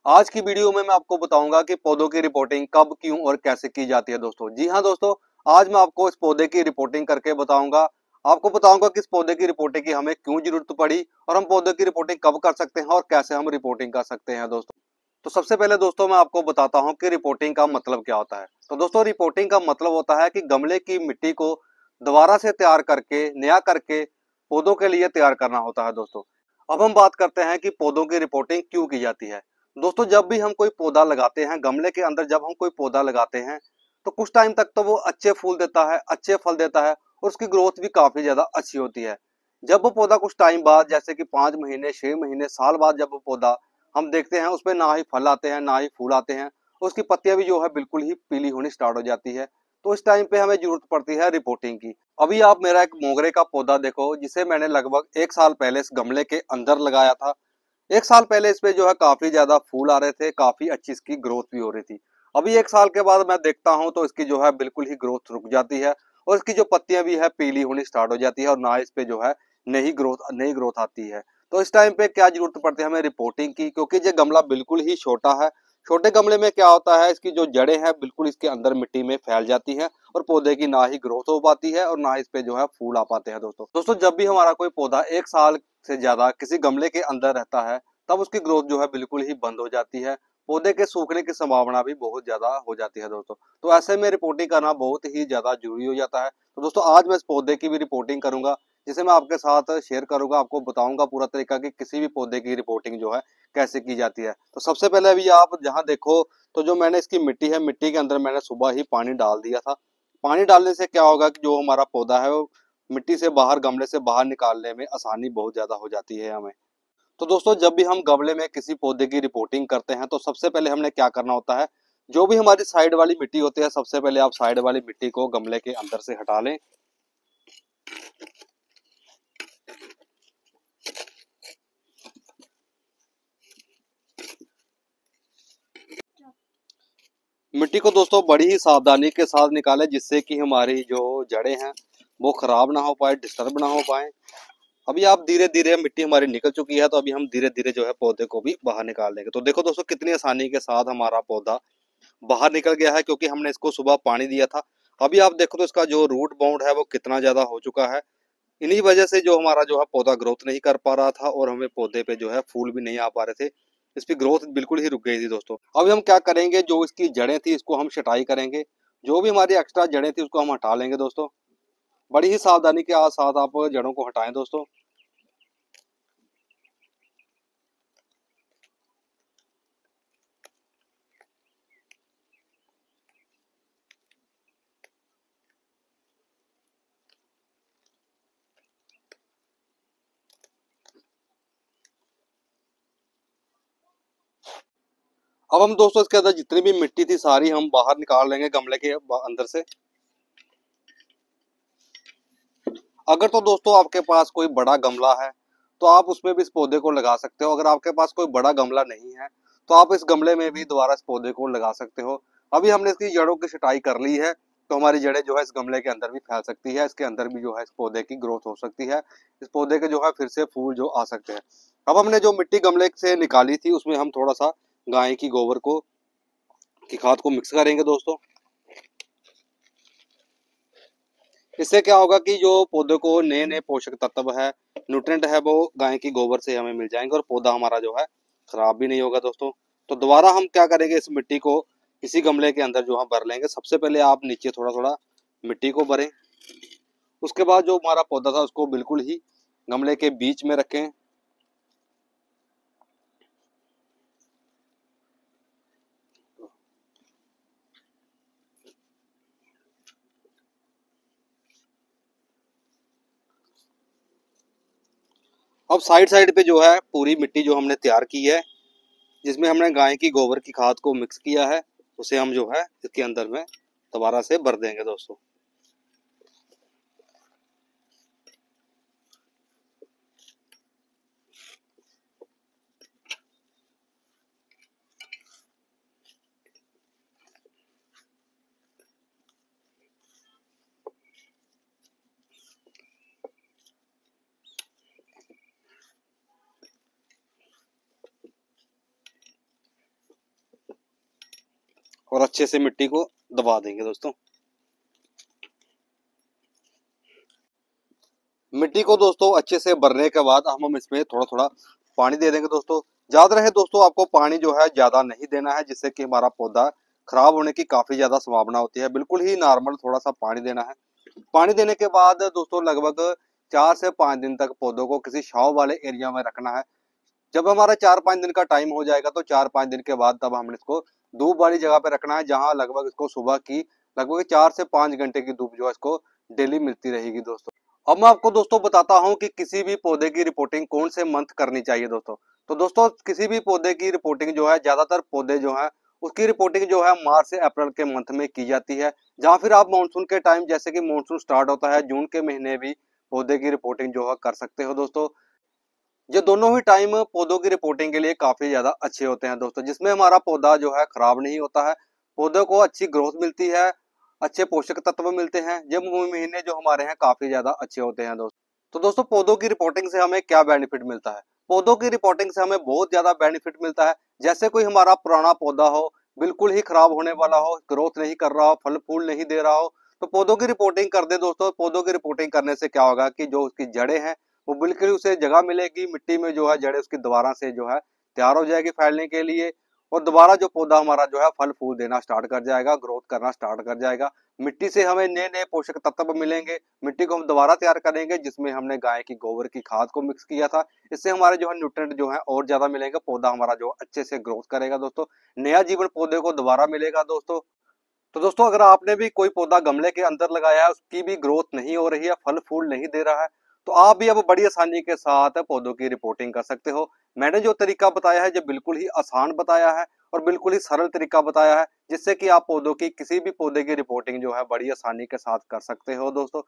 आज की वीडियो में मैं आपको बताऊंगा कि पौधों की रिपोर्टिंग कब, क्यों और कैसे की जाती है दोस्तों। जी हाँ दोस्तों, आज मैं आपको इस पौधे की रिपोर्टिंग करके बताऊंगा। आपको बताऊंगा कि इस पौधे की रिपोर्टिंग की हमें क्यों जरूरत पड़ी और हम पौधे की रिपोर्टिंग कब कर सकते हैं और कैसे हम रिपोर्टिंग कर सकते हैं दोस्तों। तो सबसे पहले दोस्तों मैं आपको बताता हूँ कि रिपोर्टिंग का मतलब क्या होता है। तो दोस्तों रिपोर्टिंग का मतलब होता है कि गमले की मिट्टी को दोबारा से तैयार करके, नया करके पौधों के लिए तैयार करना होता है दोस्तों। अब हम बात करते हैं कि पौधों की रिपोर्टिंग क्यों की जाती है। दोस्तों जब भी हम कोई पौधा लगाते हैं, गमले के अंदर जब हम कोई पौधा लगाते हैं तो कुछ टाइम तक तो वो अच्छे फूल देता है, अच्छे फल देता है और उसकी ग्रोथ भी काफी ज्यादा अच्छी होती है। जब वो पौधा कुछ टाइम बाद, जैसे कि 5 महीने, 6 महीने, साल बाद, जब वो पौधा हम देखते हैं उसमें ना ही फल आते हैं ना ही फूल आते हैं, उसकी पत्तियां भी जो है बिल्कुल ही पीली होनी स्टार्ट हो जाती है। तो इस टाइम पे हमें जरूरत पड़ती है रिपोर्टिंग की। अभी आप मेरा एक मोगरे का पौधा देखो, जिसे मैंने लगभग 1 साल पहले इस गमले के अंदर लगाया था। 1 साल पहले इस पे जो है काफी ज्यादा फूल आ रहे थे, काफी अच्छी इसकी ग्रोथ भी हो रही थी। अभी 1 साल के बाद मैं देखता हूँ तो इसकी जो है बिल्कुल ही ग्रोथ रुक जाती है और इसकी जो पत्तियां भी है पीली होनी स्टार्ट हो जाती है और ना इस पे जो है नई ग्रोथ आती है। तो इस टाइम पे क्या जरूरत पड़ती है हमें रिपोर्टिंग की, क्योंकि ये गमला बिल्कुल ही छोटा है। छोटे गमले में क्या होता है, इसकी जो जड़ें हैं बिल्कुल इसके अंदर मिट्टी में फैल जाती हैं और पौधे की ना ही ग्रोथ हो पाती है और ना इस पे जो है फूल आ पाते हैं दोस्तों जब भी हमारा कोई पौधा 1 साल से ज्यादा किसी गमले के अंदर रहता है तब उसकी ग्रोथ जो है बिल्कुल ही बंद हो जाती है। पौधे के सूखने की संभावना भी बहुत ज्यादा हो जाती है दोस्तों। तो ऐसे में रिपोर्टिंग करना बहुत ही ज्यादा जरूरी हो जाता है। तो दोस्तों आज मैं इस पौधे की भी रिपोर्टिंग करूंगा, जिसे मैं आपके साथ शेयर करूंगा, आपको बताऊंगा पूरा तरीका कि किसी भी पौधे की रिपोर्टिंग जो है कैसे की जाती है। तो सबसे पहले अभी आप जहाँ देखो, तो जो मैंने इसकी मिट्टी है, मिट्टी के अंदर मैंने सुबह ही पानी डाल दिया था। पानी डालने से क्या होगा कि जो हमारा पौधा है वो मिट्टी से बाहर, गमले से बाहर निकालने में आसानी बहुत ज्यादा हो जाती है हमें। तो दोस्तों जब भी हम गमले में किसी पौधे की रिपोर्टिंग करते हैं तो सबसे पहले हमने क्या करना होता है, जो भी हमारी साइड वाली मिट्टी होती है, सबसे पहले आप साइड वाली मिट्टी को गमले के अंदर से हटा लें। मिट्टी को दोस्तों बड़ी ही सावधानी के साथ निकालें, जिससे कि हमारी जो जड़ें हैं वो खराब ना हो पाए, डिस्टर्ब ना हो पाए। अभी आप धीरे धीरे, मिट्टी हमारी निकल चुकी है तो अभी हम धीरे धीरे जो है पौधे को भी बाहर निकाल लेंगे। तो देखो दोस्तों कितनी आसानी के साथ हमारा पौधा बाहर निकल गया है, क्योंकि हमने इसको सुबह पानी दिया था। अभी आप देखो तो इसका जो रूट बाउंड है वो कितना ज्यादा हो चुका है। इन्हीं वजह से जो हमारा जो है पौधा ग्रोथ नहीं कर पा रहा था और हमें पौधे पे जो है फूल भी नहीं आ पा रहे थे। इसकी ग्रोथ बिल्कुल ही रुक गई थी दोस्तों। अभी हम क्या करेंगे, जो इसकी जड़ें थी इसको हम छटाई करेंगे। जो भी हमारी एक्स्ट्रा जड़ें थी उसको हम हटा लेंगे दोस्तों। बड़ी ही सावधानी के साथ आप जड़ों को हटाएं दोस्तों। अब हम दोस्तों इसके अंदर जितनी भी मिट्टी थी सारी हम बाहर निकाल लेंगे गमले के अंदर से। अगर तो दोस्तों आपके पास कोई बड़ा गमला है तो आप उसमें भी इस पौधे को लगा सकते हो। अगर आपके पास कोई बड़ा गमला नहीं है तो आप इस गमले में भी दोबारा इस पौधे को लगा सकते हो। अभी हमने इसकी जड़ों की छटाई कर ली है तो हमारी जड़ें जो है इस गमले के अंदर भी फैल सकती है, इसके अंदर भी जो है इस पौधे की ग्रोथ हो सकती है, इस पौधे के जो है फिर से फूल जो आ सकते हैं। अब हमने जो मिट्टी गमले से निकाली थी उसमें हम थोड़ा सा गाय की गोबर को की खाद को मिक्स करेंगे दोस्तों। इससे क्या होगा कि जो पौधे को नए नए पोषक तत्व है, न्यूट्रिएंट है, वो गाय की गोबर से हमें मिल जाएंगे और पौधा हमारा जो है खराब भी नहीं होगा दोस्तों। तो दोबारा हम क्या करेंगे, इस मिट्टी को इसी गमले के अंदर जो हम भर लेंगे। सबसे पहले आप नीचे थोड़ा थोड़ा मिट्टी को भरें। उसके बाद जो हमारा पौधा था उसको बिल्कुल ही गमले के बीच में रखें। अब साइड साइड पे जो है पूरी मिट्टी जो हमने तैयार की है, जिसमें हमने गाय की गोबर की खाद को मिक्स किया है, उसे हम जो है इसके अंदर में दोबारा से भर देंगे दोस्तों। और अच्छे से मिट्टी को दबा देंगे दोस्तों। मिट्टी को दोस्तों अच्छे से भरने के बाद हम इसमें थोड़ा थोड़ा पानी दे देंगे दोस्तों। याद रहे दोस्तों, आपको पानी जो है ज्यादा नहीं देना है, जिससे कि हमारा पौधा खराब होने की काफी ज्यादा संभावना होती है। बिल्कुल ही नॉर्मल थोड़ा सा पानी देना है। पानी देने के बाद दोस्तों लगभग 4 से 5 दिन तक पौधों को किसी छांव वाले एरिया में रखना है। जब हमारा 4-5 दिन का टाइम हो जाएगा तो 4-5 दिन के बाद तब हमने इसको धूप वाली जगह पे रखना है, जहां लगभग इसको सुबह की लगभग 4 से 5 घंटे की धूप जो है इसको डेली मिलती रहेगी दोस्तों। अब मैं आपको दोस्तों बताता हूं कि किसी भी पौधे की रिपोर्टिंग कौन से मंथ करनी चाहिए दोस्तों। तो दोस्तों किसी भी पौधे की रिपोर्टिंग जो है, ज्यादातर पौधे जो है उसकी रिपोर्टिंग जो है मार्च से अप्रैल के मंथ में की जाती है। जहां फिर आप मानसून के टाइम, जैसे कि मानसून स्टार्ट होता है जून के महीने, भी पौधे की रिपोर्टिंग जो है कर सकते हो दोस्तों। ये दोनों ही टाइम पौधों की रिपोर्टिंग के लिए काफी ज्यादा अच्छे होते हैं दोस्तों, जिसमें हमारा पौधा जो है खराब नहीं होता है, पौधों को अच्छी ग्रोथ मिलती है, अच्छे पोषक तत्व मिलते हैं। ये महीने जो हमारे हैं काफी ज्यादा अच्छे होते हैं दोस्तों। तो दोस्तों पौधों की रिपोर्टिंग से हमें क्या बेनिफिट मिलता है? पौधों की रिपोर्टिंग से हमें बहुत ज्यादा बेनिफिट मिलता है। जैसे कोई हमारा पुराना पौधा हो, बिल्कुल ही खराब होने वाला हो, ग्रोथ नहीं कर रहा हो, फल फूल नहीं दे रहा हो, तो पौधों की रिपोर्टिंग कर दे दोस्तों। पौधों की रिपोर्टिंग करने से क्या होगा कि जो उसकी जड़ें हैं वो बिल्कुल उसे जगह मिलेगी, मिट्टी में जो है जड़ें उसकी दोबारा से जो है तैयार हो जाएगी फैलने के लिए। और दोबारा जो पौधा हमारा जो है फल फूल देना स्टार्ट कर जाएगा, ग्रोथ करना स्टार्ट कर जाएगा। मिट्टी से हमें नए नए पोषक तत्व मिलेंगे। मिट्टी को हम दोबारा तैयार करेंगे, जिसमें हमने गाय की गोबर की खाद को मिक्स किया था। इससे हमारे जो है न्यूट्रिएंट जो है और ज्यादा मिलेंगे, पौधा हमारा जो अच्छे से ग्रोथ करेगा दोस्तों। नया जीवन पौधे को दोबारा मिलेगा दोस्तों। तो दोस्तों अगर आपने भी कोई पौधा गमले के अंदर लगाया है, उसकी भी ग्रोथ नहीं हो रही है, फल फूल नहीं दे रहा है, तो आप भी अब बड़ी आसानी के साथ पौधों की रिपोर्टिंग कर सकते हो। मैंने जो तरीका बताया है, जो बिल्कुल ही आसान बताया है और बिल्कुल ही सरल तरीका बताया है, जिससे कि आप पौधों की किसी भी पौधे की रिपोर्टिंग जो है बड़ी आसानी के साथ कर सकते हो दोस्तों।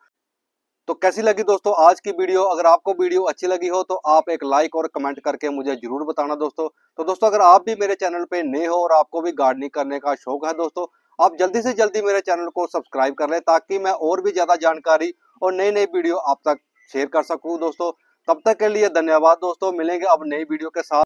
तो कैसी लगी दोस्तों आज की वीडियो? अगर आपको वीडियो अच्छी लगी हो तो आप एक लाइक और कमेंट करके मुझे जरूर बताना दोस्तों। तो दोस्तों अगर आप भी मेरे चैनल पे नए हो और आपको भी गार्डनिंग करने का शौक है दोस्तों, आप जल्दी से जल्दी मेरे चैनल को सब्सक्राइब कर लें, ताकि मैं और भी ज्यादा जानकारी और नई नई वीडियो आप तक शेयर कर सकूं दोस्तों। तब तक के लिए धन्यवाद दोस्तों। मिलेंगे अब नई वीडियो के साथ।